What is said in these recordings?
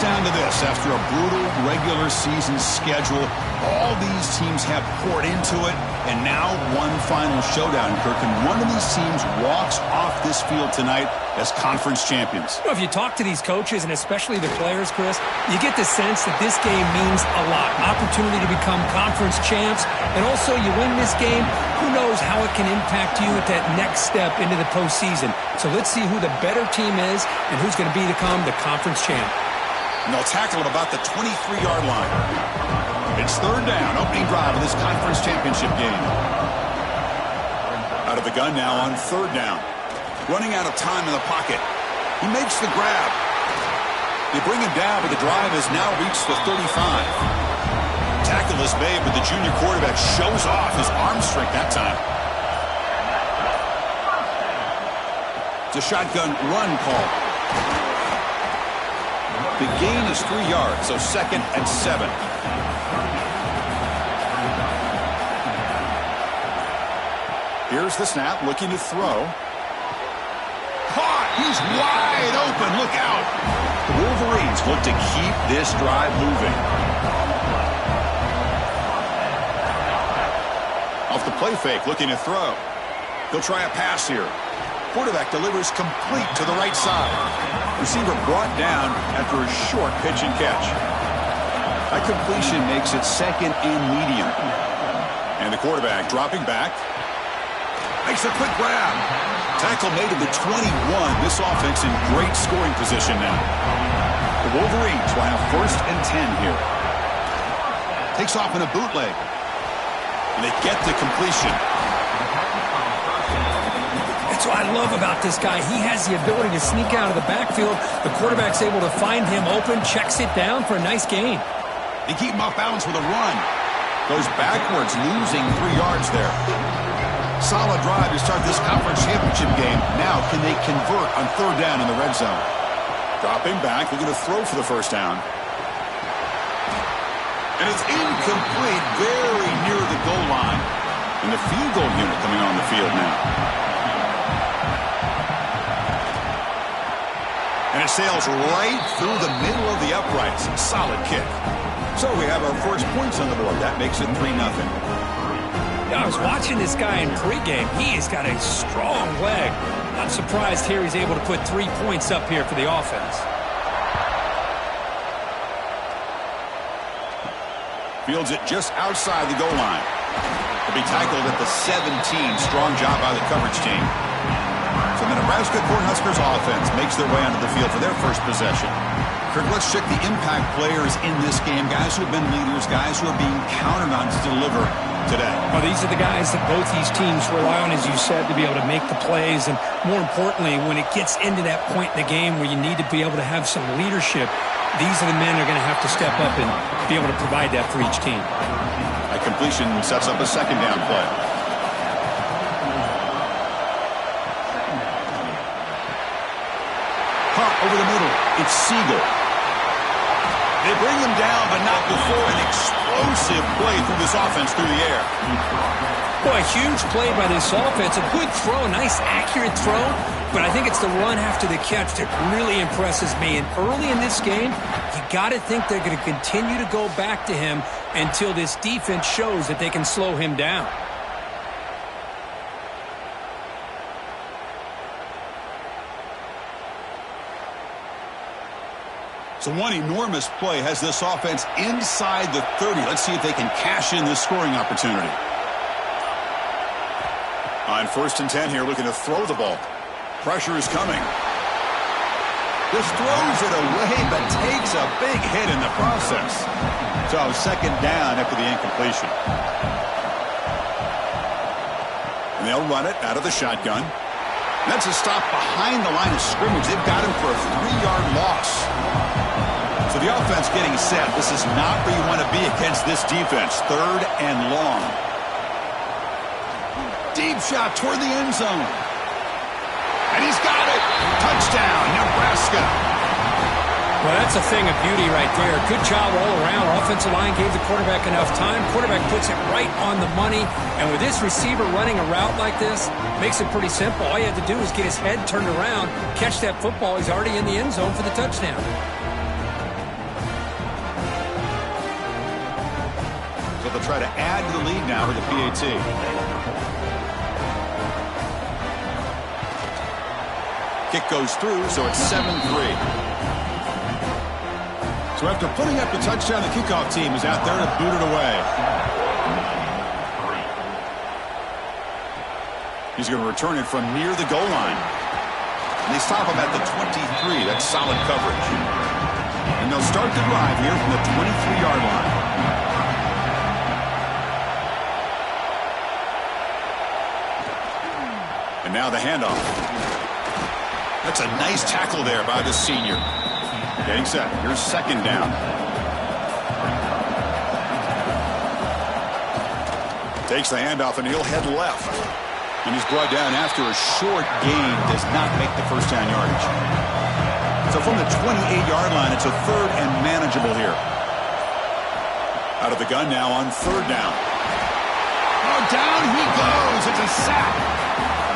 down to this. After a brutal regular season schedule, all these teams have poured into it, and now one final showdown, Kirk. And one of these teams walks off this field tonight as conference champions. You know, if you talk to these coaches, and especially the players, Chris, you get the sense that this game means a lot. Opportunity to become conference champs, and also you win this game, who knows how it can impact you at that next step into the postseason. So let's see who the better team is and who's going to become the conference champ. And they'll tackle at about the 23-yard line. It's third down, opening drive of this conference championship game. Out of the gun now on third down. Running out of time in the pocket. He makes the grab. They bring him down, but the drive has now reached the 35. Tackle is made, but the junior quarterback shows off his arm strength that time. It's a shotgun run call. The gain is 3 yards, so 2nd and 7. Here's the snap, looking to throw. Caught! He's wide open. Look out! The Wolverines look to keep this drive moving. Off the play fake, looking to throw. He'll try a pass here. Quarterback delivers complete to the right side. Receiver brought down after a short pitch and catch. That completion makes it 2nd and medium. And the quarterback dropping back. Makes a quick grab. Tackle made at the 21. This offense in great scoring position now. The Wolverines will have 1st and 10 here. Takes off in a bootleg. And they get the completion. That's what I love about this guy. He has the ability to sneak out of the backfield. The quarterback's able to find him open, checks it down for a nice gain. They keep him off balance with a run. Goes backwards, losing 3 yards there. Solid drive to start this conference championship game. Now, can they convert on third down in the red zone? Dropping back, looking to throw for the first down. And it's incomplete, very near the goal line. And the field goal unit coming on the field now. And it sails right through the middle of the uprights. Solid kick. So we have our first points on the board. That makes it 3-0. I was watching this guy in pregame. He has got a strong leg. Not surprised here he's able to put 3 points up here for the offense. Fields it just outside the goal line. He'll be tackled at the 17. Strong job by the coverage team. So the Nebraska Cornhuskers offense makes their way onto the field for their first possession. Kirk, let's check the impact players in this game. Guys who have been leaders, guys who are being counted on to deliver today. Well, these are the guys that both these teams rely on, as you said, to be able to make the plays. And more importantly, when it gets into that point in the game where you need to be able to have some leadership, these are the men that are going to have to step up and be able to provide that for each team. A completion sets up a second down play. Caught over the middle. It's Siegel. They bring him down, but not before an explosive play through this offense through the air. Boy, a huge play by this offense. A good throw, a nice accurate throw. But I think it's the run after the catch that really impresses me. And early in this game, you got to think they're going to continue to go back to him until this defense shows that they can slow him down. So one enormous play has this offense inside the 30. Let's see if they can cash in this scoring opportunity. On 1st and 10 here, looking to throw the ball. Pressure is coming. Just throws it away, but takes a big hit in the process. So 2nd down after the incompletion. And they'll run it out of the shotgun. That's a stop behind the line of scrimmage. They've got him for a 3-yard loss. So the offense getting set. This is not where you want to be against this defense. 3rd and long. Deep shot toward the end zone. And he's got it. Touchdown, Nebraska. Well, that's a thing of beauty right there. Good job all around. Offensive line gave the quarterback enough time. Quarterback puts it right on the money. And with this receiver running a route like this, makes it pretty simple. All you have to do is get his head turned around, catch that football. He's already in the end zone for the touchdown. They'll try to add to the lead now with the PAT. Kick goes through, so it's 7-3. So after putting up the touchdown, the kickoff team is out there to boot it away. He's going to return it from near the goal line. And they stop him at the 23. That's solid coverage. And they'll start the drive here from the 23-yard line. And now the handoff. That's a nice tackle there by the senior. Getting set. Here's second down. Takes the handoff and he'll head left. And he's brought down after a short gain. Does not make the first down yardage. So from the 28-yard line, it's a third and manageable here. Out of the gun now on third down. Oh, down he goes. It's a sack.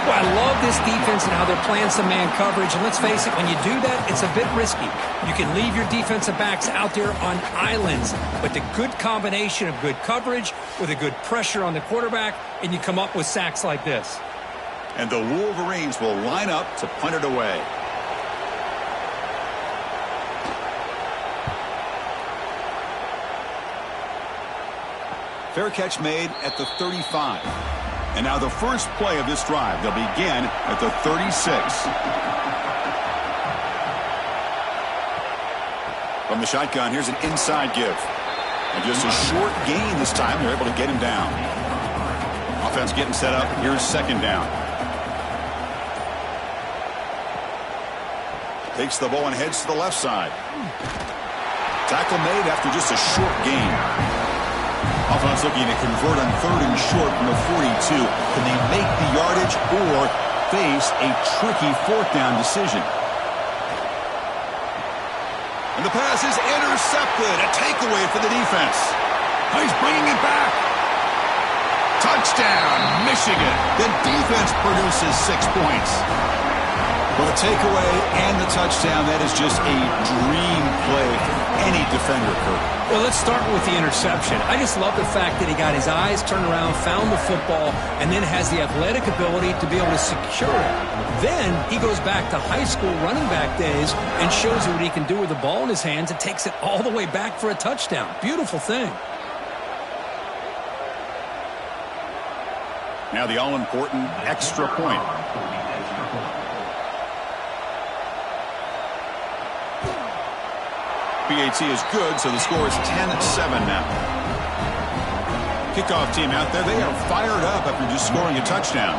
Well, I love this defense and how they're playing some man coverage. And let's face it, when you do that, it's a bit risky. You can leave your defensive backs out there on islands. But the good combination of good coverage with a good pressure on the quarterback, and you come up with sacks like this. And the Wolverines will line up to punt it away. Fair catch made at the 35. And now the first play of this drive. They'll begin at the 36. From the shotgun, here's an inside give. And just a short gain this time. They're able to get him down. Offense getting set up. Here's second down. Takes the ball and heads to the left side. Tackle made after just a short gain. Offense looking to convert on third and short from the 42. Can they make the yardage or face a tricky fourth down decision? And the pass is intercepted. A takeaway for the defense. Oh, he's bringing it back. Touchdown, Michigan. The defense produces 6 points. Well, the takeaway and the touchdown, that is just a dream play for any defender, Kurt. Well, let's start with the interception. I just love the fact that he got his eyes turned around, found the football, and then has the athletic ability to be able to secure it. Then he goes back to high school running back days and shows you what he can do with the ball in his hands and takes it all the way back for a touchdown. Beautiful thing. Now the all-important extra point. PAT is good, so the score is 10-7 now. Kickoff team out there, they are fired up after just scoring a touchdown.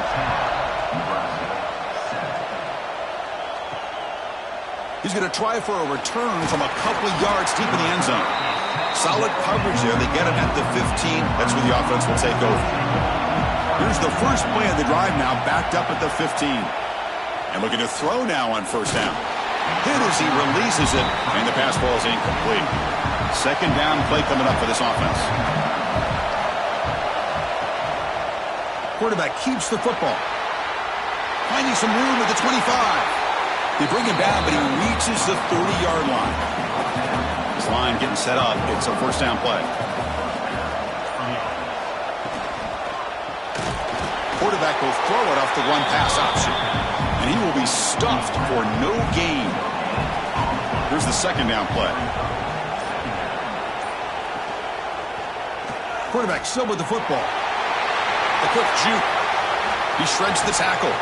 He's going to try for a return from a couple of yards deep in the end zone. Solid coverage there. They get him at the 15. That's where the offense will take over. Here's the first play of the drive now, backed up at the 15. And looking to throw now on first down. Hit as he releases it, and the pass ball is incomplete. Second down play coming up for this offense. Quarterback keeps the football. Finding some room at the 25. They bring him down, but he reaches the 30-yard line. This line getting set up. It's a first down play. Quarterback will throw it off the run-pass option. And he will be stuffed for no gain. Here's the second down play. Quarterback still with the football. A quick juke. He shreds the tackle.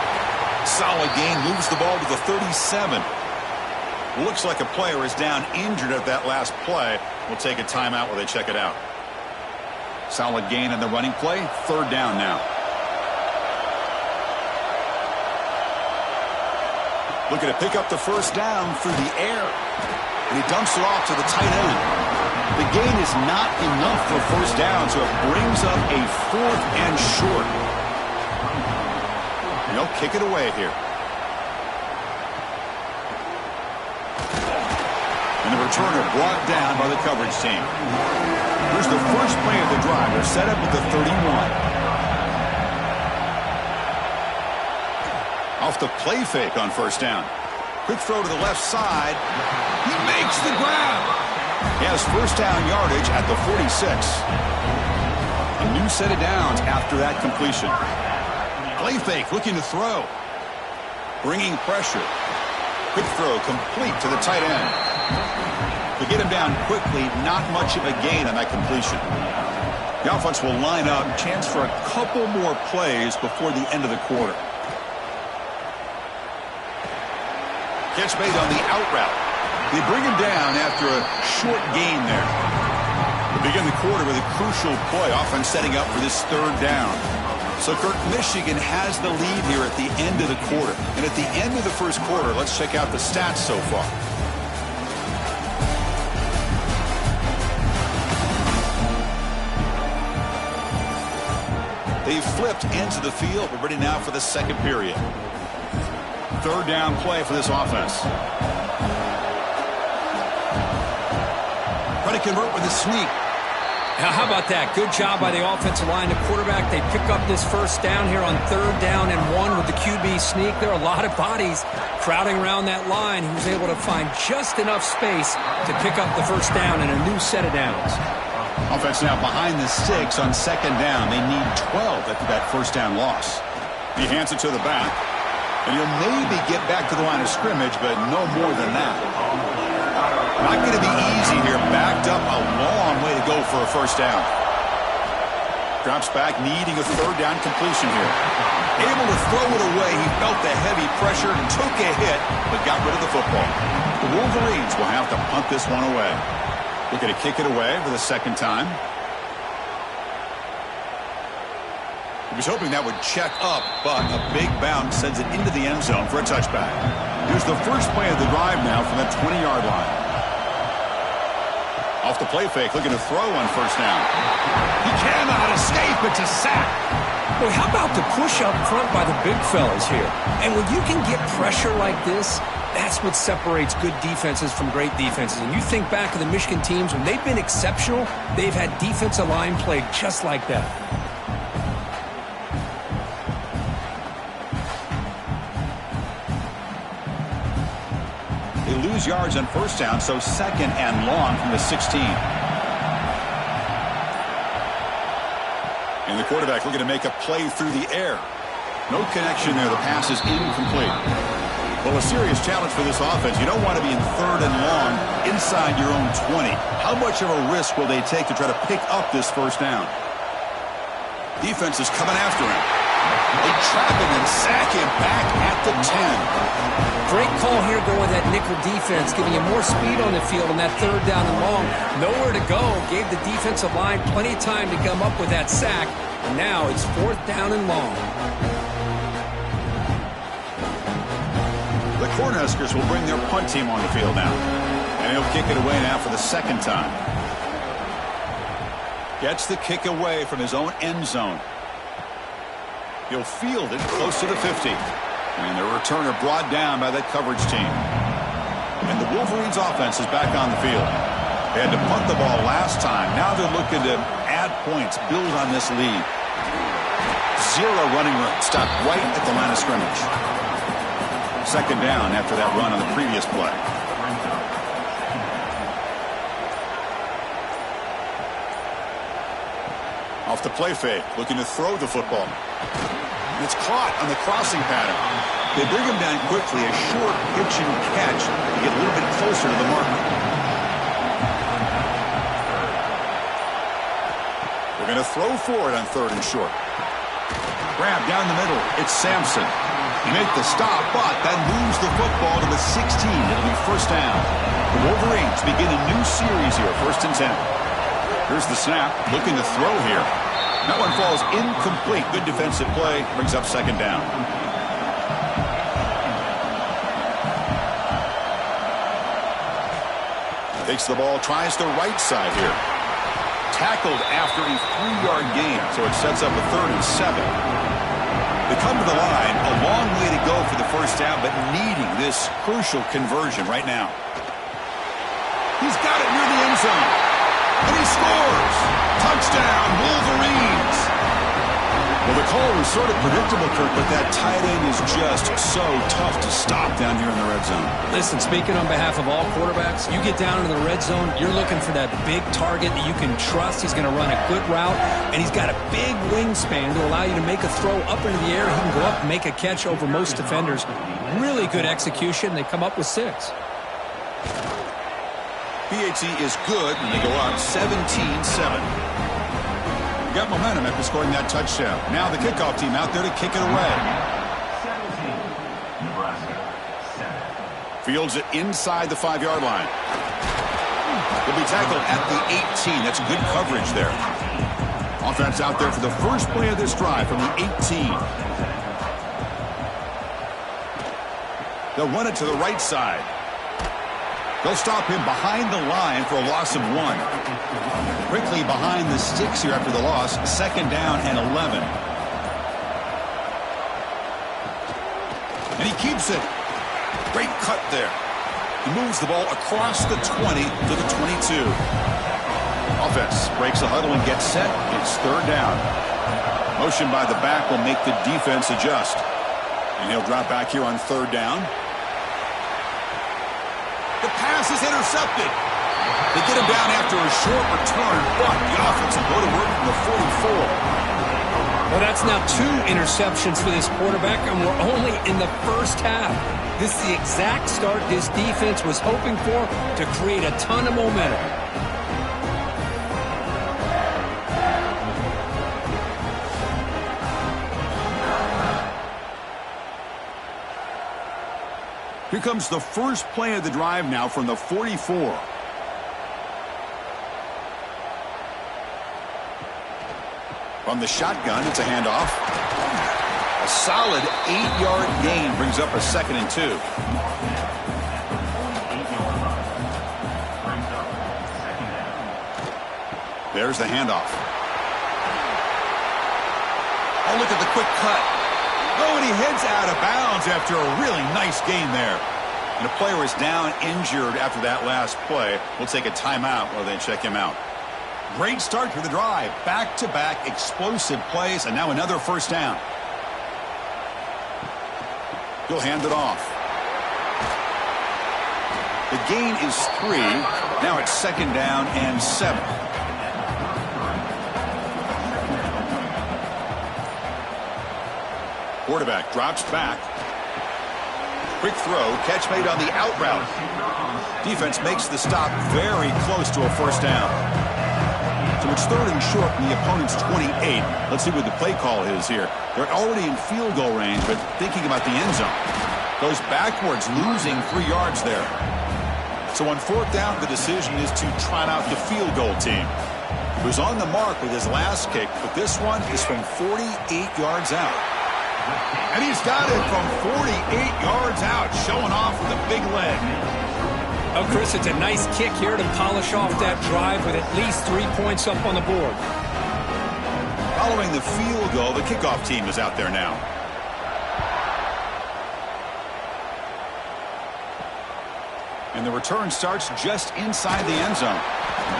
Solid gain, moves the ball to the 37. Looks like a player is down injured at that last play. We'll take a timeout while they check it out. Solid gain in the running play. Third down now. Looking to pick up the first down through the air. And he dumps it off to the tight end. The gain is not enough for first down, so it brings up a fourth and short. And they'll kick it away here. And the returner brought down by the coverage team. Here's the first play of the drive. They're set up at the 31. Off the play fake on first down. Quick throw to the left side. He makes the grab. He has first down yardage at the 46. A new set of downs after that completion. Play fake, looking to throw. Bringing pressure. Quick throw, complete to the tight end. To get him down quickly, not much of a gain on that completion. The offense will line up, chance for a couple more plays before the end of the quarter. Catch made on the out route. They bring him down after a short gain there. They begin the quarter with a crucial play, offense setting up for this third down. So, Kirk, Michigan has the lead here at the end of the quarter. And at the end of the first quarter, let's check out the stats so far. They've flipped ends of the field. We're ready now for the second period. Third down play for this offense. Trying to convert with a sneak. Now, how about that? Good job by the offensive line. The quarterback, they pick up this first down here on 3rd down and 1 with the QB sneak. There are a lot of bodies crowding around that line. He was able to find just enough space to pick up the first down and a new set of downs. Offense now behind the 6 on 2nd down. They need 12 after that first down loss. He hands it to the back. And he'll maybe get back to the line of scrimmage, but no more than that. Not going to be easy here. Backed up a long way to go for a first down. Drops back, needing a 3rd down completion here. Able to throw it away. He felt the heavy pressure, took a hit, but got rid of the football. The Wolverines will have to punt this one away. Looking to kick it away for the second time. He was hoping that would check up, but a big bounce sends it into the end zone for a touchback. Here's the first play of the drive now from the 20-yard line. Off the play fake, looking to throw on first down. He cannot escape. It's a sack. Boy, how about the push up front by the big fellas here? And when you can get pressure like this, that's what separates good defenses from great defenses. And you think back to the Michigan teams, when they've been exceptional, they've had defensive line play just like that. They lose yards on first down, so 2nd and long from the 16. And the quarterback looking to make a play through the air. No connection there. The pass is incomplete. Well, a serious challenge for this offense. You don't want to be in 3rd and long inside your own 20. How much of a risk will they take to try to pick up this first down? Defense is coming after him. They trap him and sack him back at the 10. Great call here going with that nickel defense, giving you more speed on the field on that 3rd down and long. Nowhere to go. Gave the defensive line plenty of time to come up with that sack. And now it's 4th down and long. The Cornhuskers will bring their punt team on the field now. And he'll kick it away now for the 2nd time. Gets the kick away from his own end zone. He'll field it close to the 50. And the returner brought down by that coverage team. And the Wolverines offense is back on the field. They had to punt the ball last time. Now they're looking to add points, build on this lead. 0 running room. Stopped right at the line of scrimmage. 2nd down after that run on the previous play. Off the play fake, looking to throw the football. And it's caught on the crossing pattern. They bring him down quickly, a short pitch and catch to get a little bit closer to the mark. They're going to throw for it on 3rd and short. Grab down the middle. It's Sampson. He make the stop, but that moves the football to the 16. It'll be first down. The Wolverines begin a new series here, 1st and 10. Here's the snap, looking to throw here. That one falls incomplete. Good defensive play, brings up 2nd down. Takes the ball, tries the right side here. Tackled after a 3-yard gain, so it sets up a 3rd and 7. They come to the line, a long way to go for the first down, but needing this crucial conversion right now. He's got it near the end zone. And he scores! Touchdown, Wolverines! Well, the call was sort of predictable, Kirk, but that tight end is just so tough to stop down here in the red zone. Listen, speaking on behalf of all quarterbacks, you get down into the red zone, you're looking for that big target that you can trust. He's going to run a good route, and he's got a big wingspan to allow you to make a throw up into the air. He can go up and make a catch over most defenders. Really good execution. They come up with 6. PAT is good, and they go up 17-7. Got momentum after scoring that touchdown. Now the kickoff team out there to kick it away. Fields it inside the 5-yard line. He'll be tackled at the 18. That's good coverage there. Offense out there for the first play of this drive from the 18. They'll run it to the right side. They'll stop him behind the line for a loss of 1. Quickly behind the sticks here after the loss. 2nd down and 11. And he keeps it. Great cut there. He moves the ball across the 20 to the 22. Offense breaks a huddle and gets set. It's 3rd down. Motion by the back will make the defense adjust. And he'll drop back here on 3rd down. The pass is intercepted. They get him down after a short return, but the offense will go to work from the 44. Well, that's now 2 interceptions for this quarterback, and we're only in the first half. This is the exact start this defense was hoping for to create a ton of momentum. Here comes the first play of the drive now from the 44. From the shotgun, it's a handoff. A solid 8-yard gain brings up a 2nd and 2. There's the handoff. Oh, look at the quick cut. Oh, and he heads out of bounds after a really nice gain there. And a player is down injured after that last play. We'll take a timeout while they check him out. Great start to the drive. Back-to-back explosive plays, and now another 1st down. He'll hand it off. The gain is 3. Now it's 2nd down and 7. Quarterback drops back. Quick throw. Catch made on the out route. Defense makes the stop very close to a 1st down. So it's 3rd and short from the opponent's 28. Let's see what the play call is here. They're already in field goal range, but thinking about the end zone. Goes backwards, losing 3 yards there. So on 4th down, the decision is to trot out the field goal team. He was on the mark with his last kick, but this one is from 48 yards out. And he's got it from 48 yards out, showing off with a big leg. Oh, Chris, it's a nice kick here to polish off that drive with at least 3 points up on the board. Following the field goal, the kickoff team is out there now. And the return starts just inside the end zone.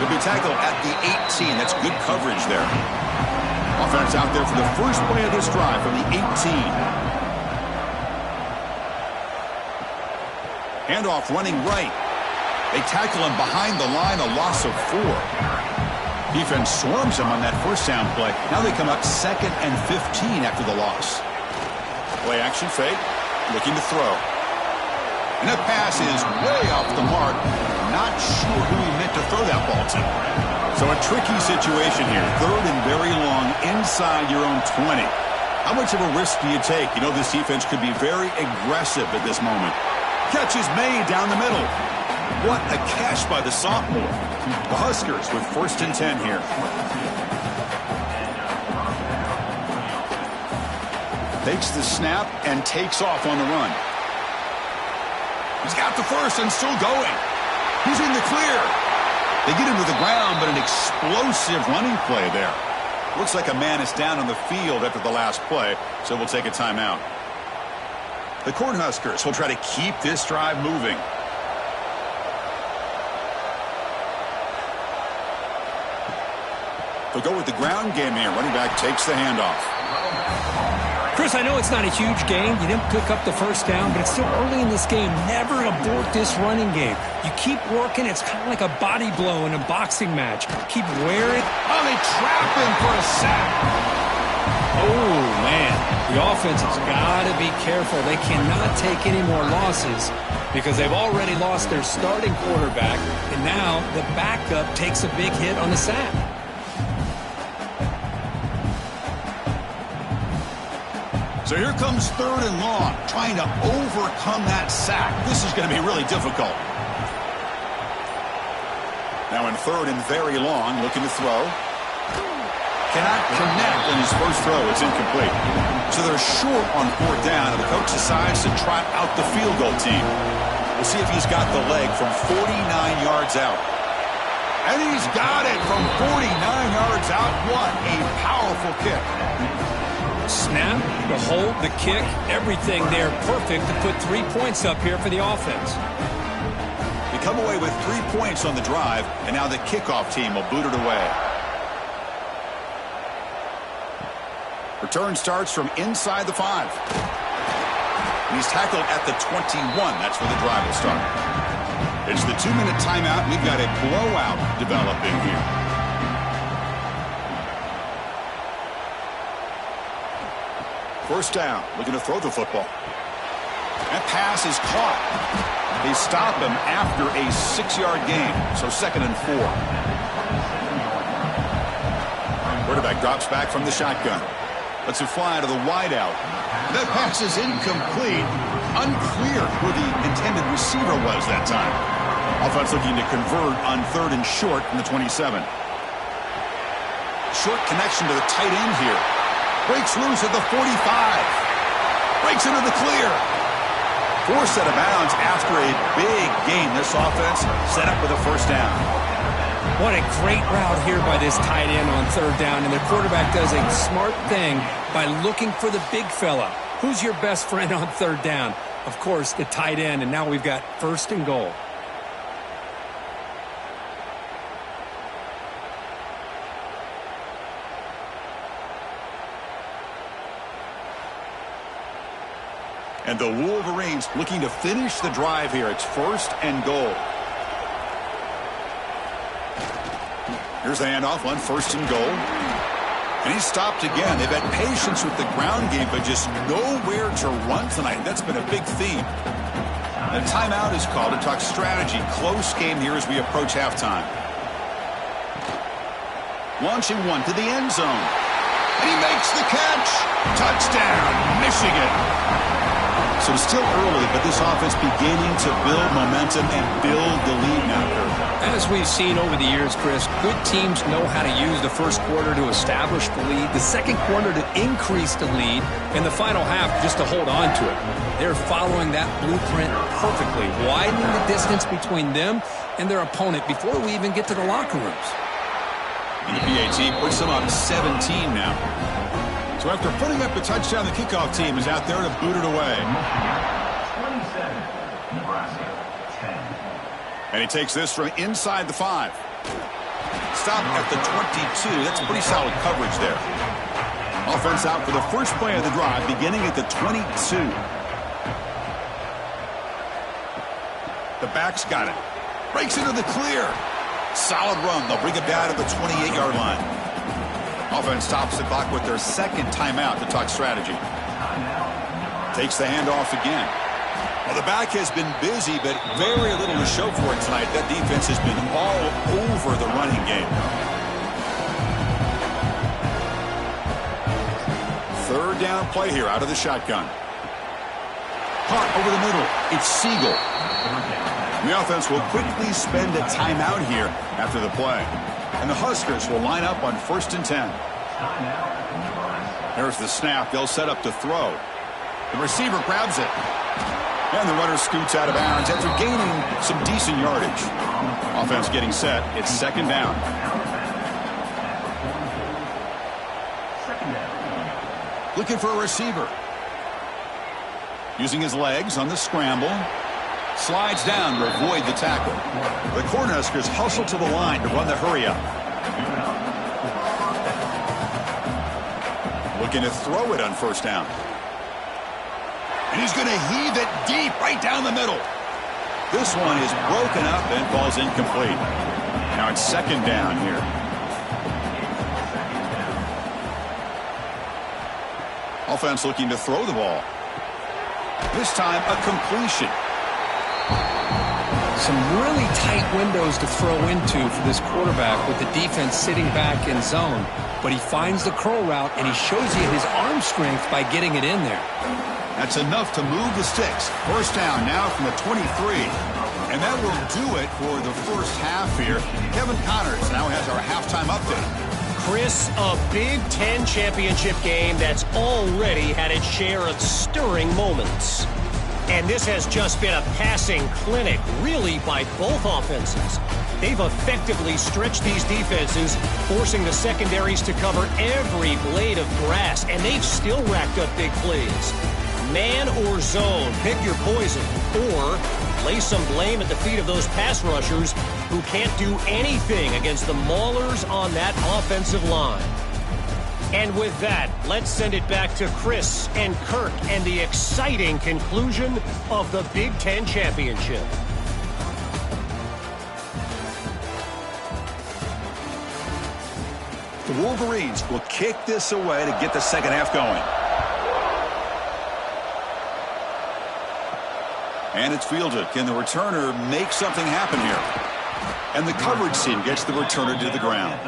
He'll be tackled at the 18. That's good coverage there. Offense out there for the first play of this drive from the 18. Handoff running right. They tackle him behind the line, a loss of 4. Defense swarms him on that 1st down play. Now they come up 2nd and 15 after the loss. Play action fake, looking to throw. And that pass is way off the mark. Not sure who he meant to throw that ball to. So a tricky situation here. 3rd and very long inside your own 20. How much of a risk do you take? You know this defense could be very aggressive at this moment. Catch is made down the middle. What a catch by the sophomore. The Huskers with 1st and 10 here. Takes the snap and takes off on the run. He's got the first and still going. He's in the clear. They get him to the ground, but an explosive running play there. Looks like a man is down on the field after the last play, so we'll take a timeout. The Cornhuskers will try to keep this drive moving. They'll go with the ground game here. Running back takes the handoff. Chris, I know it's not a huge game. You didn't pick up the first down, but it's still early in this game. Never abort this running game. You keep working. It's kind of like a body blow in a boxing match. Keep wearing. Oh, they trap him for a sack. Oh, man. The offense has got to be careful. They cannot take any more losses because they've already lost their starting quarterback, and now the backup takes a big hit on the sack. So here comes 3rd and long, trying to overcome that sack. This is going to be really difficult. Now in 3rd and very long, looking to throw. Cannot connect on his first throw. It's incomplete. So they're short on 4th down, and the coach decides to trot out the field goal team. We'll see if he's got the leg from 49 yards out. And he's got it from 49 yards out. What a powerful kick. Snap, the hold, the kick, everything there perfect to put 3 points up here for the offense. They come away with 3 points on the drive, and now the kickoff team will boot it away. Return starts from inside the 5. And he's tackled at the 21. That's where the drive will start. It's the 2-minute timeout. We've got a blowout developing here. First down, looking to throw the football. That pass is caught. They stop him after a 6-yard gain, so 2nd and 4. Quarterback drops back from the shotgun. Lets it fly to the wideout. That pass is incomplete. Unclear who the intended receiver was that time. Offense looking to convert on 3rd and short from the 27. Short connection to the tight end here. Breaks loose at the 45. Breaks into the clear. Forced out of bounds after a big gain. This offense set up with a first down. What a great route here by this tight end on 3rd down. And the quarterback does a smart thing by looking for the big fella. Who's your best friend on 3rd down? Of course, the tight end. And now we've got 1st and goal. And the Wolverines looking to finish the drive here. It's 1st and goal. Here's the handoff on 1st and goal. And he's stopped again. They've had patience with the ground game, but just nowhere to run tonight. That's been a big theme. A timeout is called to talk strategy. Close game here as we approach halftime. Launching one to the end zone. And he makes the catch. Touchdown, Michigan. So it's still early, but this offense beginning to build momentum and build the lead now, Kurt. As we've seen over the years, Chris, good teams know how to use the first quarter to establish the lead, the second quarter to increase the lead, and the final half just to hold on to it. They're following that blueprint perfectly, widening the distance between them and their opponent before we even get to the locker rooms. And the PAT puts them up 17 now. So after putting up a touchdown, the kickoff team is out there to boot it away. 27, Nebraska, 10. And he takes this from inside the 5. Stop at the 22. That's pretty solid coverage there. Offense out for the first play of the drive, beginning at the 22. The back's got it. Breaks into the clear. Solid run. They'll bring it down to the 28-yard line. Offense stops the clock with their 2nd timeout to talk strategy. Takes the handoff again. Well, the back has been busy, but very little to show for it tonight. That defense has been all over the running game. 3rd down play here out of the shotgun. Caught over the middle. It's Siegel. The offense will quickly spend a timeout here after the play. And the Huskers will line up on 1st and 10. There's the snap. They'll set up to throw. The receiver grabs it. And the runner scoots out of bounds after gaining some decent yardage. Offense getting set. It's 2nd down. Looking for a receiver. Using his legs on the scramble. Slides down to avoid the tackle. The Cornhuskers hustle to the line to run the hurry up. Looking to throw it on first down. And he's going to heave it deep right down the middle. This one is broken up and falls incomplete. Now it's second down here. Offense looking to throw the ball. This time a completion. Some really tight windows to throw into for this quarterback with the defense sitting back in zone. But he finds the curl route, and he shows you his arm strength by getting it in there. That's enough to move the sticks. First down now from the 23. And that will do it for the first half here. Kevin Connors now has our halftime update. Chris, a Big Ten championship game that's already had its share of stirring moments. And this has just been a passing clinic, really, by both offenses. They've effectively stretched these defenses, forcing the secondaries to cover every blade of grass, and they've still racked up big plays. Man or zone, pick your poison, or lay some blame at the feet of those pass rushers who can't do anything against the maulers on that offensive line. And with that, let's send it back to Chris and Kirk and the exciting conclusion of the Big Ten Championship. The Wolverines will kick this away to get the second half going. And it's fielded. Can the returner make something happen here? And the coverage team gets the returner to the ground.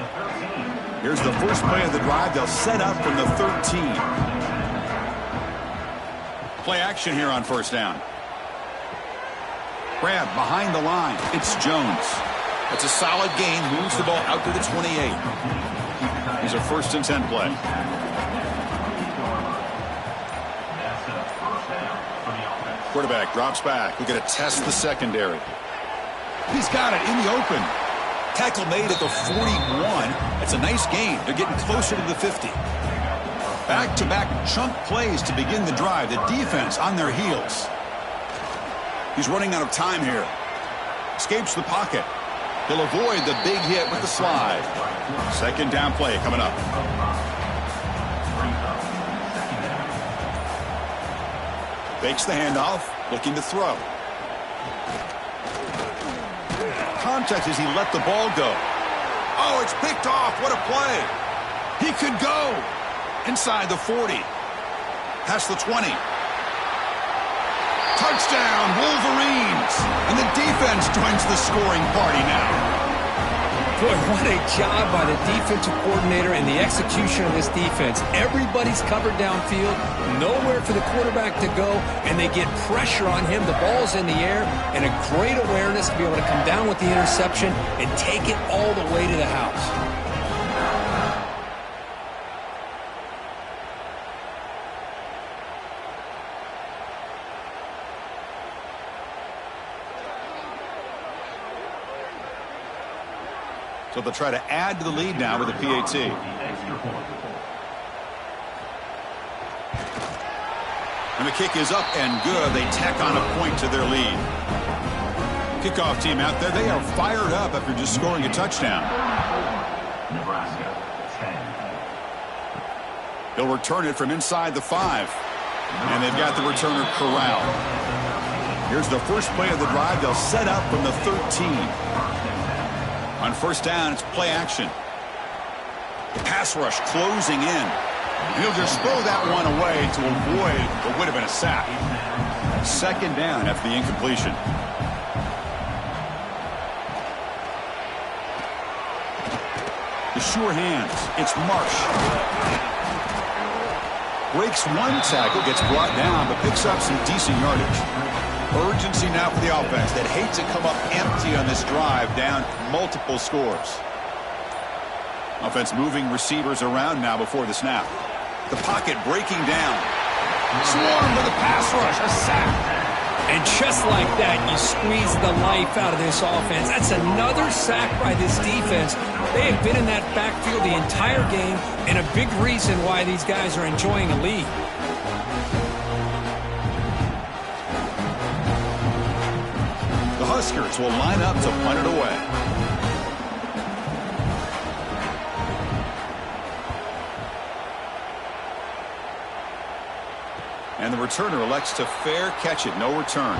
Here's the first play of the drive. They'll set up from the 13. Play action here on first down. Grab behind the line. It's Jones. It's a solid gain. Moves the ball out to the 28. He's a first and 10 play. Quarterback drops back. We're going to test the secondary. He's got it in the open. Tackle made at the 41. It's a nice gain. They're getting closer to the 50. Back-to-back chunk plays to begin the drive. The defense on their heels. He's running out of time here. Escapes the pocket. He'll avoid the big hit with the slide. Second down play coming up. Fakes the handoff, looking to throw. Contact as he let the ball go. Oh, it's picked off. What a play. He could go. Inside the 40. Past the 20. Touchdown, Wolverines. And the defense joins the scoring party now. Boy, what a job by the defensive coordinator and the execution of this defense. Everybody's covered downfield, nowhere for the quarterback to go, and they get pressure on him. The ball's in the air, and a great awareness to be able to come down with the interception and take it all the way to the house. So they'll try to add to the lead now with a PAT. And the kick is up and good. They tack on a point to their lead. Kickoff team out there. They are fired up after just scoring a touchdown. Nebraska 10. They'll return it from inside the 5. And they've got the returner corralled. Here's the first play of the drive. They'll set up from the 13. On first down, it's play action. The pass rush closing in. And he'll just throw that one away to avoid what would have been a sack. Second down after the incompletion. The sure hands. It's Marsh. Breaks one tackle, gets brought down, but picks up some decent yardage. Urgency now for the offense that hates to come up empty on this drive, down multiple scores. Offense moving receivers around now before the snap. The pocket breaking down. Swarm with a pass rush, a sack. And just like that, you squeeze the life out of this offense. That's another sack by this defense. They have been in that backfield the entire game, and a big reason why these guys are enjoying a lead. Huskers will line up to punt it away. And the returner elects to fair catch it, no return.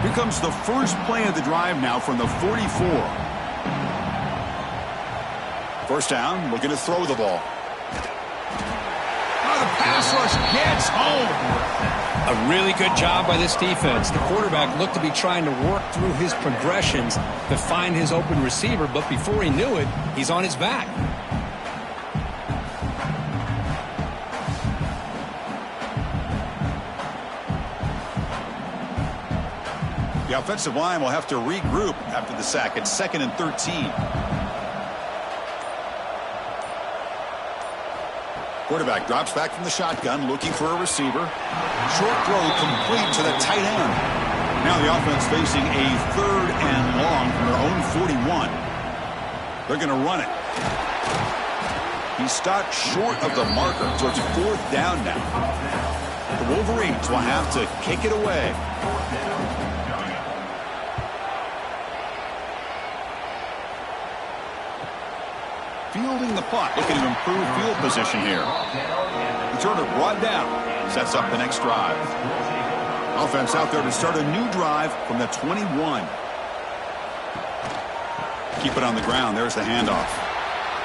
Here comes the first play of the drive now from the 44. First down, looking to throw the ball. Oh, the pass rush gets home. A really good job by this defense. The quarterback looked to be trying to work through his progressions to find his open receiver, but before he knew it, he's on his back. The offensive line will have to regroup after the sack. It's 2nd and 13. Quarterback drops back from the shotgun, looking for a receiver. Short throw complete to the tight end. Now the offense facing a 3rd and long from their own 41. They're going to run it. He stopped short of the marker, so it's 4th down now. The Wolverines will have to kick it away. Fielding the punt, looking to improve field position here. Returner brought down, sets up the next drive. Offense out there to start a new drive from the 21. Keep it on the ground. There's the handoff.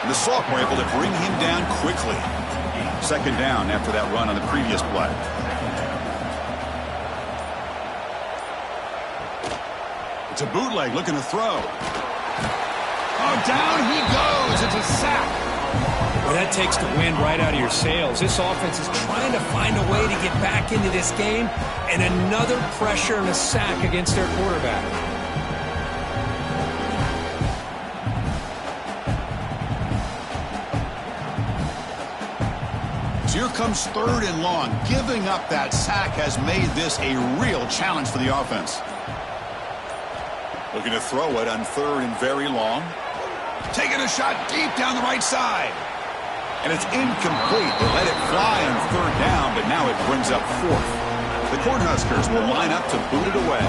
And the Salk were able to bring him down quickly. 2nd down after that run on the previous play. It's a bootleg looking to throw. Oh, down he goes. It's a sack. Well, that takes the wind right out of your sails. This offense is trying to find a way to get back into this game, and another pressure and a sack against their quarterback. So here comes 3rd and long. Giving up that sack has made this a real challenge for the offense. Looking to throw it on 3rd and very long. Taking a shot deep down the right side. And it's incomplete. They let it fly on 3rd down, but now it brings up 4th. The Cornhuskers will line up to boot it away.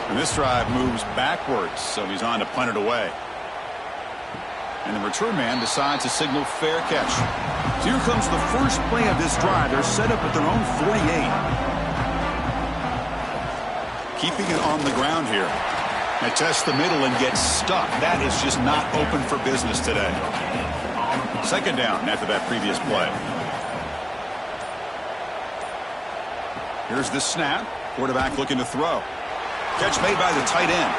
And this drive moves backwards, so he's on to punt it away. And the return man decides to signal fair catch. So here comes the first play of this drive. They're set up at their own 48. Keeping it on the ground here. They test the middle and get stuck. That is just not open for business today. 2nd down after that previous play. Here's the snap. Quarterback looking to throw. Catch made by the tight end.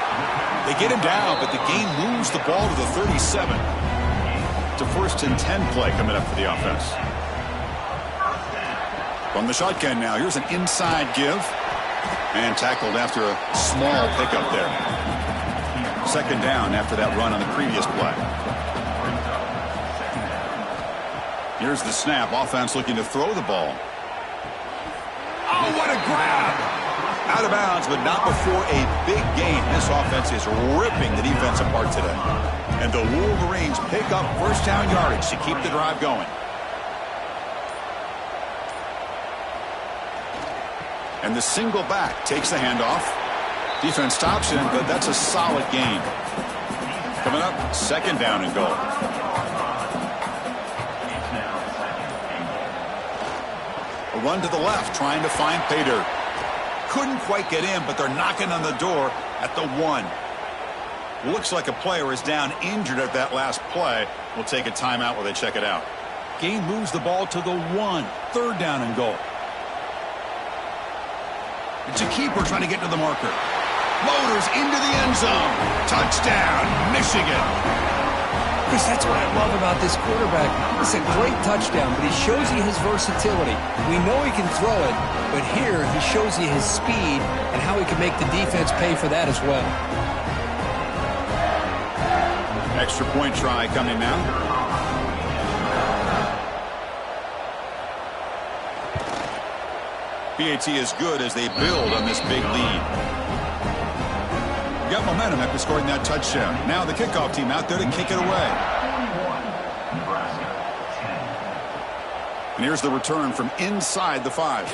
They get him down, but the game moves the ball to the 37. It's a 1st and 10 play coming up for the offense. From the shotgun now, here's an inside give. And tackled after a small pickup there. 2nd down after that run on the previous play. Here's the snap. Offense looking to throw the ball. Oh, what a grab! Out of bounds, but not before a big gain. This offense is ripping the defense apart today. And the Wolverines pick up 1st down yardage to keep the drive going. And the single back takes the handoff. Defense stops him, but that's a solid gain. Coming up, 2nd down and goal. A run to the left, trying to find Pater. Couldn't quite get in, but they're knocking on the door at the 1. Looks like a player is down injured at that last play. We'll take a timeout while they check it out. Gain moves the ball to the 1. 3rd down and goal. It's a keeper trying to get to the marker. Loaders into the end zone. Touchdown, Michigan. Chris, that's what I love about this quarterback. It's a great touchdown, but he shows you his versatility. We know he can throw it, but here he shows you his speed and how he can make the defense pay for that as well. Extra point try coming now. PAT is good as they build on this big lead. Got momentum after scoring that touchdown. Now the kickoff team out there to kick it away. And here's the return from inside the 5.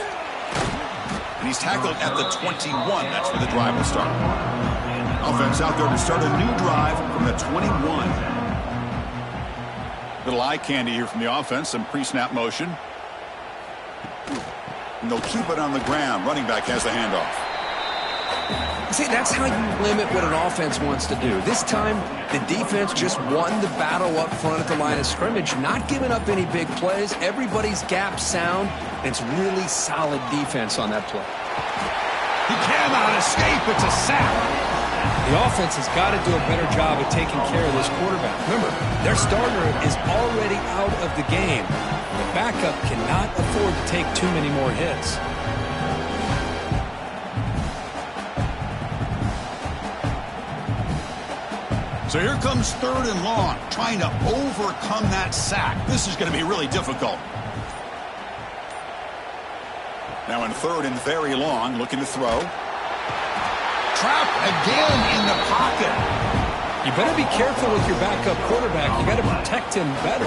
And he's tackled at the 21. That's where the drive will start. Offense out there to start a new drive from the 21. Little eye candy here from the offense. Some pre-snap motion. And and they'll keep it on the ground. Running back has the handoff. See, that's how you limit what an offense wants to do. This time, the defense just won the battle up front at the line of scrimmage, not giving up any big plays. Everybody's gap sound, and it's really solid defense on that play. He cannot escape. It's a sack. The offense has got to do a better job of taking care of this quarterback. Remember, their starter is already out of the game. The backup cannot afford to take too many more hits. So here comes 3rd and long, trying to overcome that sack. This is going to be really difficult. Now in 3rd and very long, looking to throw. Trapped again in the pocket. You better be careful with your backup quarterback. You got to protect him better.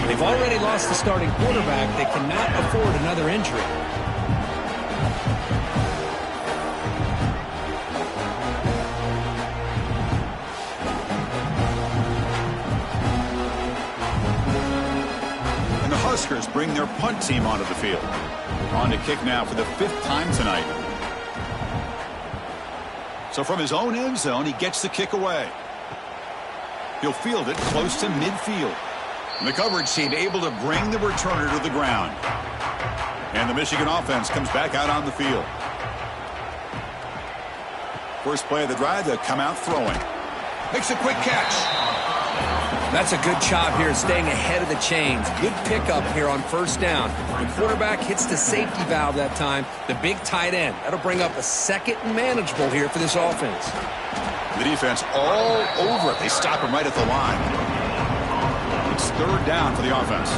They've already lost the starting quarterback. They cannot afford another injury. And the Huskers bring their punt team onto the field. On to kick now for the 5th time tonight. So from his own end zone, he gets the kick away. He'll field it close to midfield. And the coverage team able to bring the returner to the ground. And the Michigan offense comes back out on the field. First play of the drive, they'll come out throwing. Makes a quick catch. That's a good job here, staying ahead of the chains. Good pickup here on 1st down. The quarterback hits the safety valve that time, the big tight end. That'll bring up a 2nd and manageable here for this offense. The defense all over it. They stop him right at the line. It's 3rd down for the offense.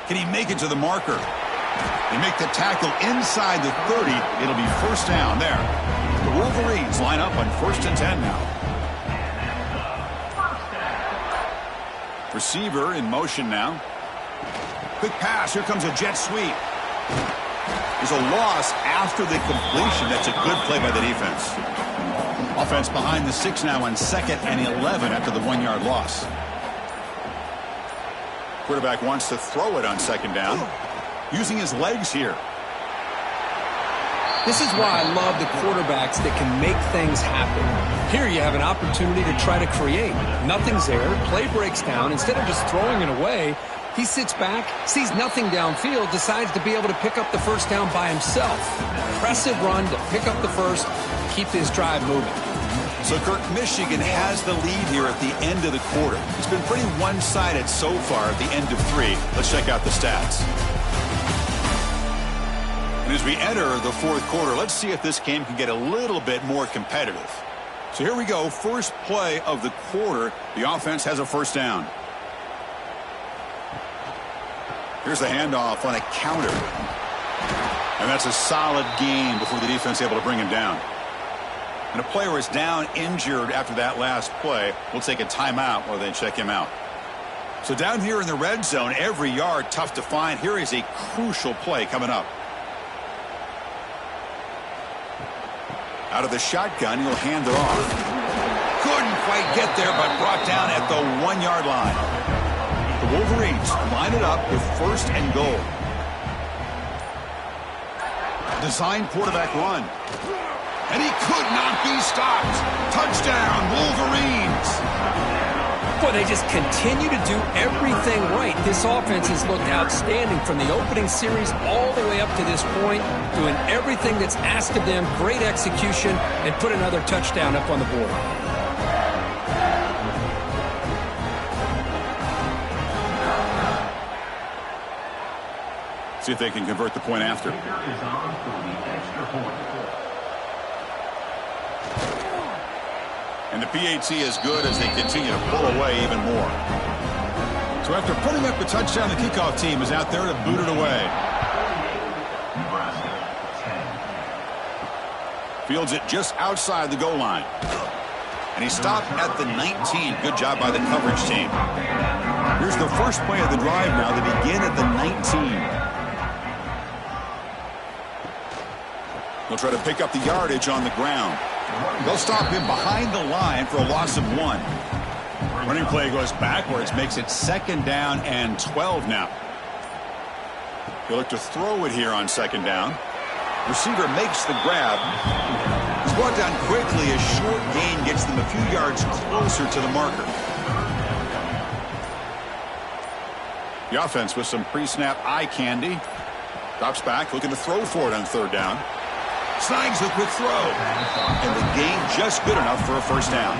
Can he make it to the marker? They make the tackle inside the 30. It'll be 1st down there. The Wolverines line up on 1st and 10 now. Receiver in motion now. Quick pass. Here comes a jet sweep. There's a loss after the completion. That's a good play by the defense. Offense behind the 6 now on 2nd and 11 after the 1-yard loss. Quarterback wants to throw it on 2nd down. Using his legs here. This is why I love the quarterbacks that can make things happen. Here you have an opportunity to try to create. Nothing's there. Play breaks down. Instead of just throwing it away, he sits back, sees nothing downfield, decides to be able to pick up the 1st down by himself. Impressive run to pick up the 1st, keep this drive moving. So, Kirk, Michigan has the lead here at the end of the quarter. It's been pretty one-sided so far at the end of 3. Let's check out the stats. And as we enter the 4th quarter, let's see if this game can get a little bit more competitive. So here we go. First play of the quarter. The offense has a 1st down. Here's the handoff on a counter. And that's a solid gain before the defense is able to bring him down. And a player is down injured after that last play. We'll take a timeout while they check him out. So down here in the red zone, every yard tough to find. Here is a crucial play coming up. Out of the shotgun, he'll hand it off. Couldn't quite get there, but brought down at the 1-yard line. The Wolverines line it up with 1st and goal. Design quarterback run. And he could not be stopped. Touchdown, Wolverines. Boy, they just continue to do everything right. This offense has looked outstanding from the opening series all the way up to this point, doing everything that's asked of them, great execution, and put another touchdown up on the board. See if they can convert the point after. And the PAT is good as they continue to pull away even more. So after putting up the touchdown, the kickoff team is out there to boot it away. Fields it just outside the goal line. And he stopped at the 19. Good job by the coverage team. Here's the first play of the drive now. They begin at the 19. They'll try to pick up the yardage on the ground. They'll stop him behind the line for a loss of 1. Running play goes backwards, makes it 2nd down and 12 now. He'll look to throw it here on second down. Receiver makes the grab. He's brought down quickly. A short gain gets them a few yards closer to the marker. The offense with some pre-snap eye candy. Drops back, looking to throw for it on third down. Snags the quick throw. And the gain just good enough for a first down.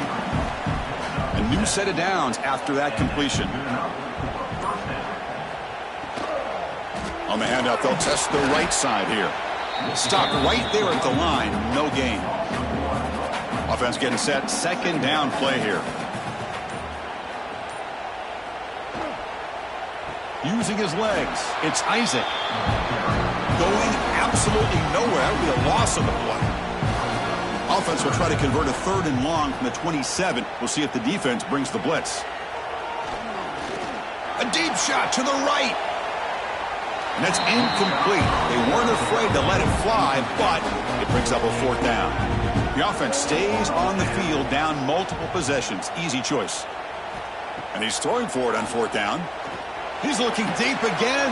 A new set of downs after that completion. On the handout, they'll test the right side here. Stop right there at the line. No gain. Offense getting set. Second down play here. Using his legs. It's Isaac. Going absolutely nowhere. That would be a loss on the play. Offense will try to convert a third and long from the 27. We'll see if the defense brings the blitz. A deep shot to the right. And that's incomplete. They weren't afraid to let it fly, but it brings up a fourth down. The offense stays on the field down multiple possessions. Easy choice. And he's throwing for it on fourth down. He's looking deep again.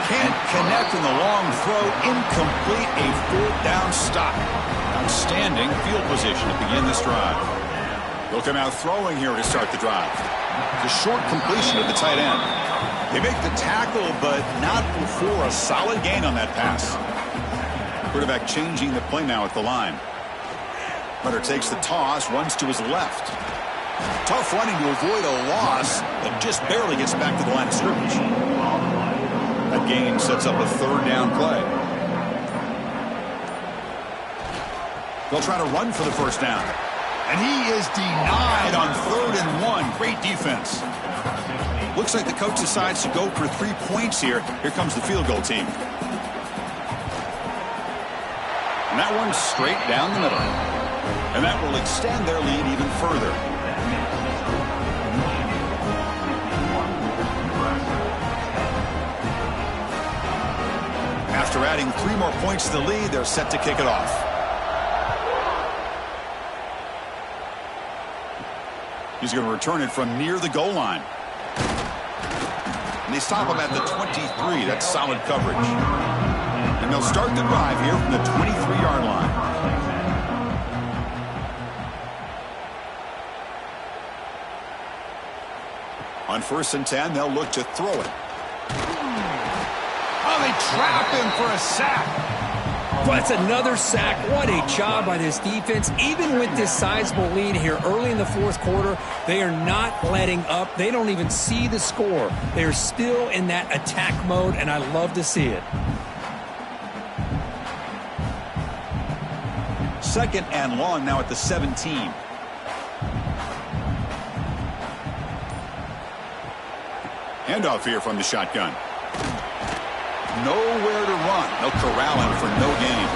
Can't connect in the long throw. Incomplete. A fourth down stop. Outstanding field position to begin this drive. They'll come out throwing here to start the drive. The short completion of the tight end. They make the tackle, but not before a solid gain on that pass. Quarterback changing the play now at the line. Runner takes the toss, runs to his left. Tough running to avoid a loss, but just barely gets back to the line of scrimmage. That gain sets up a third down play. They'll try to run for the first down. And he is denied on 3rd and 1. Great defense. Looks like the coach decides to go for 3 points here. Here comes the field goal team. And that one's straight down the middle. And that will extend their lead even further. After adding 3 more points to the lead, they're set to kick it off. He's going to return it from near the goal line. And they stop him at the 23. That's solid coverage. And they'll start the drive here from the 23-yard line. On 1st and 10, they'll look to throw it. Oh, they trap him for a sack. Well, that's another sack. What a job by this defense. Even with this sizable lead here early in the 4th quarter, they are not letting up. They don't even see the score. They're still in that attack mode, and I love to see it. 2nd and long now at the 17. Handoff here from the shotgun. Nowhere to run. They'll corral him for no gain.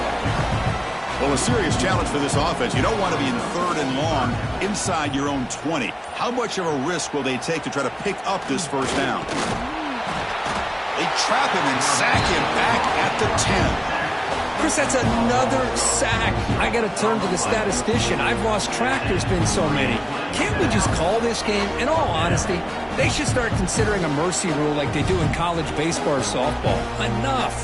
Well, a serious challenge for this offense. You don't want to be in 3rd and long inside your own 20. How much of a risk will they take to try to pick up this first down? They trap him and sack him back at the 10. Chris, that's another sack. I got to turn to the statistician. I've lost track. There's been so many. Can't we just call this game? In all honesty, they should start considering a mercy rule like they do in college baseball or softball. Enough.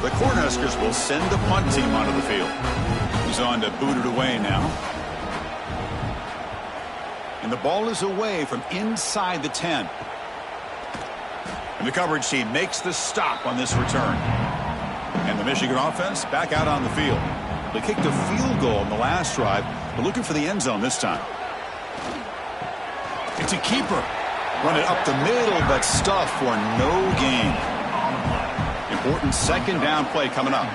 The Cornhuskers will send the punt team onto the field. He's on to boot it away now. And the ball is away from inside the 10. And the coverage team makes the stop on this return. And the Michigan offense back out on the field. They kicked a field goal in the last drive, but looking for the end zone this time. It's a keeper. Run it up the middle, but stuff for no gain. Important 2nd down play coming up.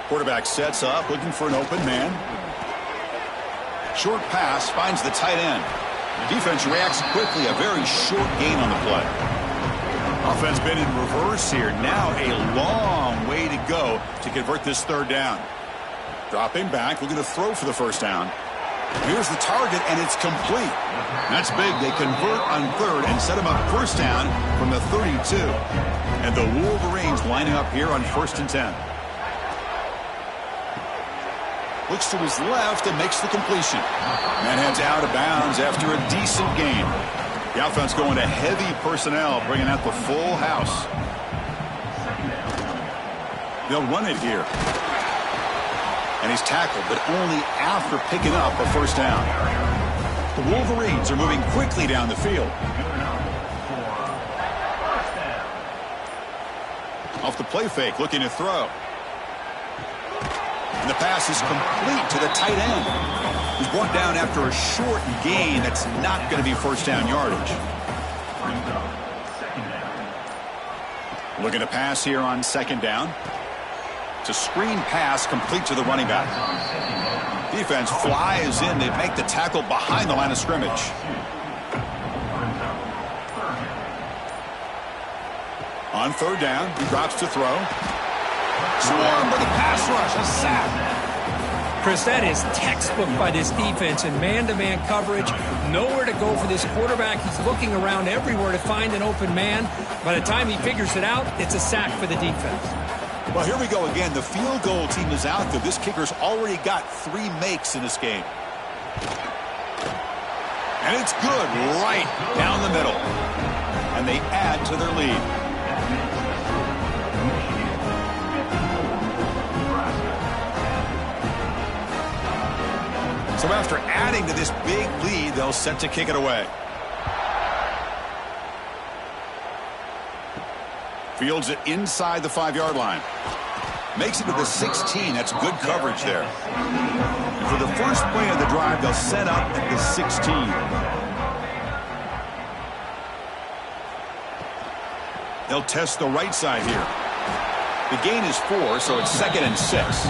Quarterback sets up, looking for an open man. Short pass finds the tight end. The defense reacts quickly. A very short gain on the play. Offense been in reverse here. Now a long way to go to convert this 3rd down. Dropping back, looking to throw for the first down. Here's the target, and it's complete. That's big. They convert on 3rd and set him up first down from the 32. And the Wolverines lining up here on 1st and 10. Looks to his left and makes the completion. And heads out of bounds after a decent gain. The offense going to heavy personnel, bringing out the full house. They'll run it here. And he's tackled, but only after picking up a first down. The Wolverines are moving quickly down the field. Off the play fake, looking to throw. And the pass is complete to the tight end. He's brought down after a short gain that's not going to be first down yardage. Looking to pass here on second down. It's a screen pass complete to the running back. Defense flies in. They make the tackle behind the line of scrimmage. On third down, he drops to throw. Swarmed by the pass rush, a sack. Chris, that is textbook by this defense in man-to-man coverage. Nowhere to go for this quarterback. He's looking around everywhere to find an open man. By the time he figures it out, it's a sack for the defense. Well, here we go again. The field goal team is out there. This kicker's already got 3 makes in this game. And it's good right down the middle. And they add to their lead. So after adding to this big lead, they'll set to kick it away. Fields it inside the 5-yard line. Makes it to the 16. That's good coverage there. And for the first play of the drive, they'll set up at the 16. They'll test the right side here. The gain is 4, so it's 2nd and 6.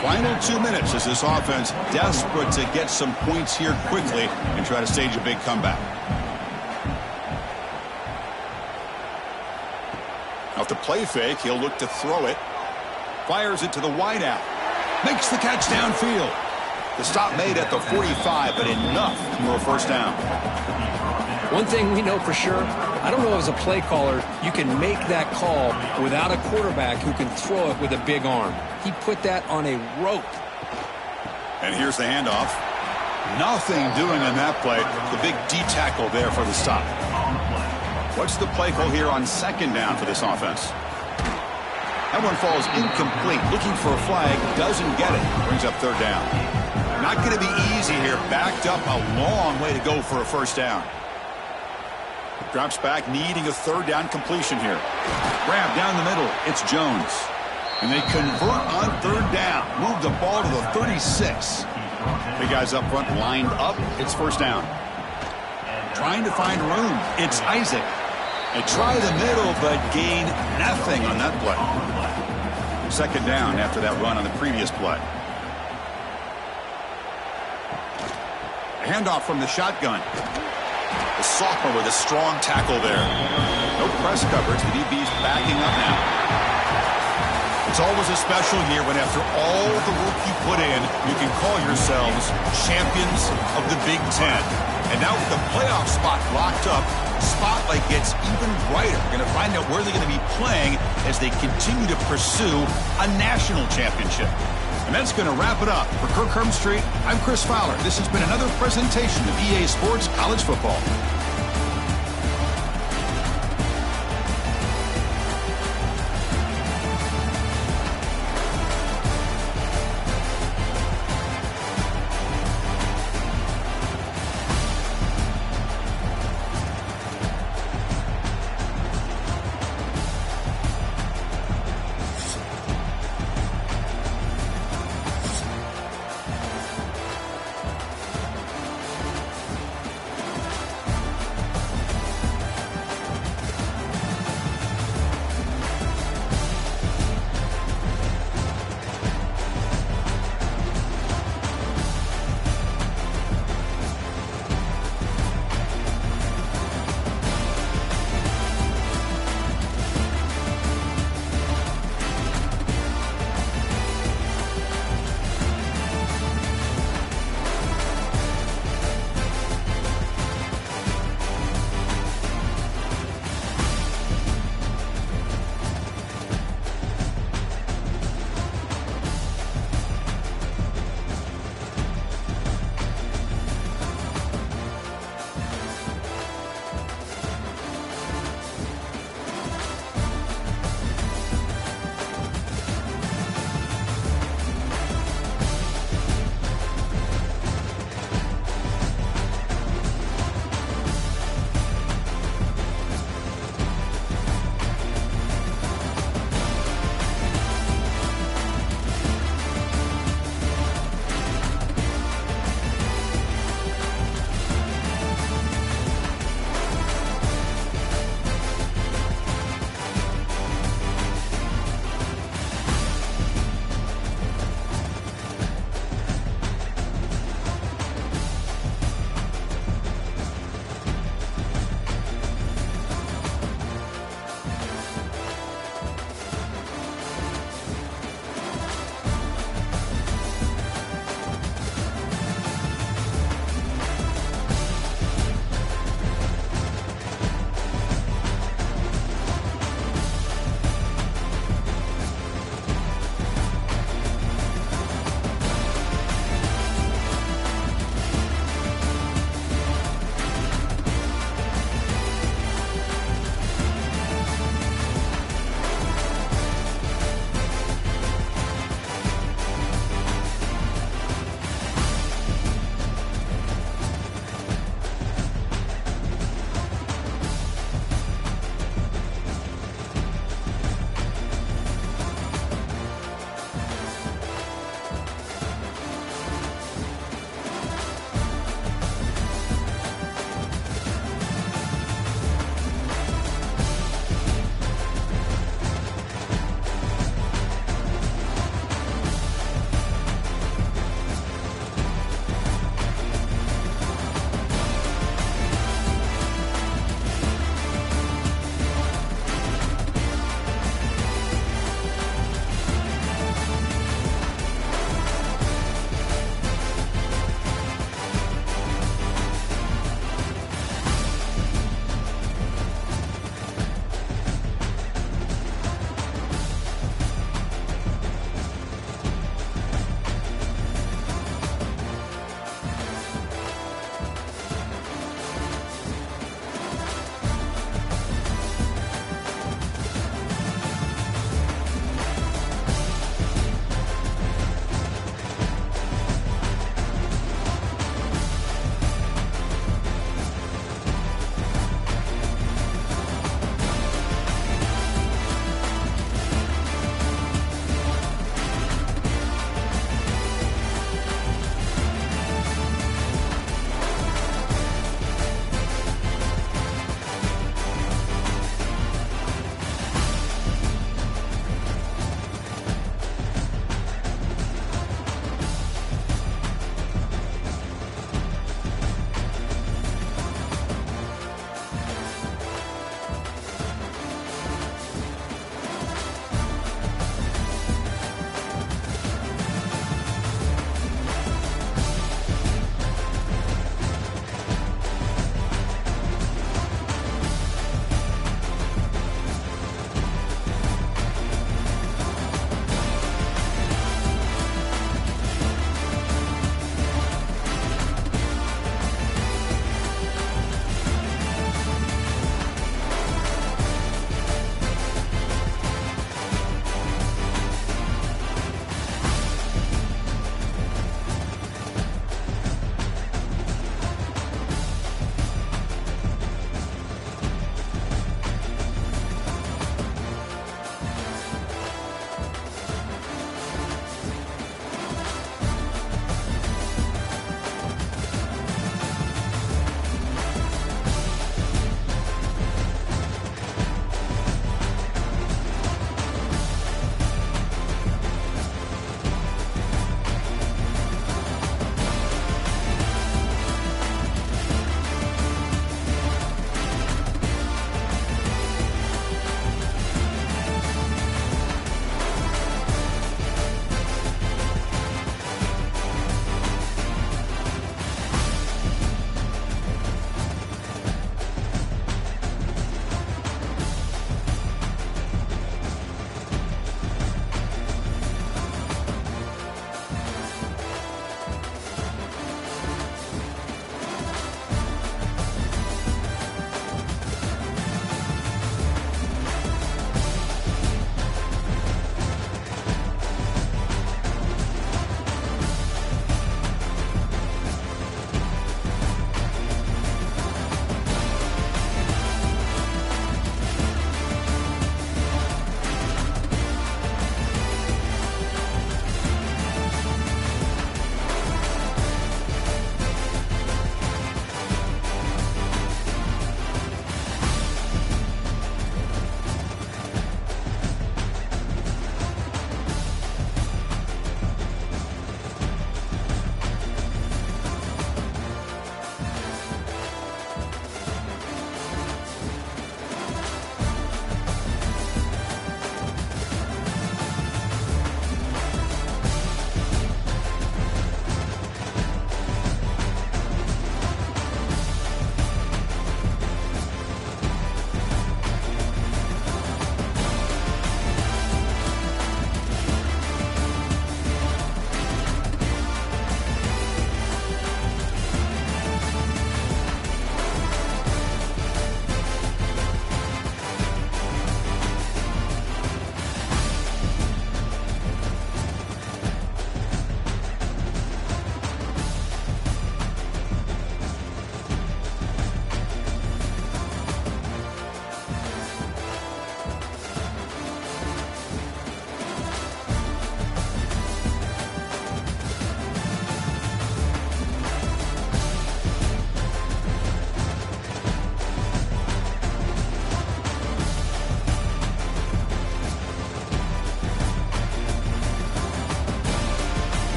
Final 2 minutes as this offense desperate to get some points here quickly and try to stage a big comeback. Off the play fake, he'll look to throw it. Fires it to the wideout. Makes the catch downfield. The stop made at the 45, but enough for a first down. One thing we know for sure, I don't know as a play caller, you can make that call without a quarterback who can throw it with a big arm. He put that on a rope. And here's the handoff. Nothing doing on that play. The big D tackle there for the stop. What's the play call here on second down for this offense? That one falls incomplete. Looking for a flag, doesn't get it. Brings up third down. Not going to be easy here. Backed up a long way to go for a first down. Drops back, needing a third down completion here. Grab down the middle. It's Jones. And they convert on third down. Move the ball to the 36. The guys up front lined up. It's first down. Trying to find room. It's Isaac. They try the middle, but gain nothing on that play. Second down after that run on the previous play. A handoff from the shotgun. The sophomore with a strong tackle there. No press coverage. The DB's backing up now. It's always a special year when after all the work you put in, you can call yourselves champions of the Big Ten. And now with the playoff spot locked up, spotlight gets even brighter. We're going to find out where they're going to be playing as they continue to pursue a national championship. And that's going to wrap it up. For Kirk Herbstreit, I'm Chris Fowler. This has been another presentation of EA Sports College Football.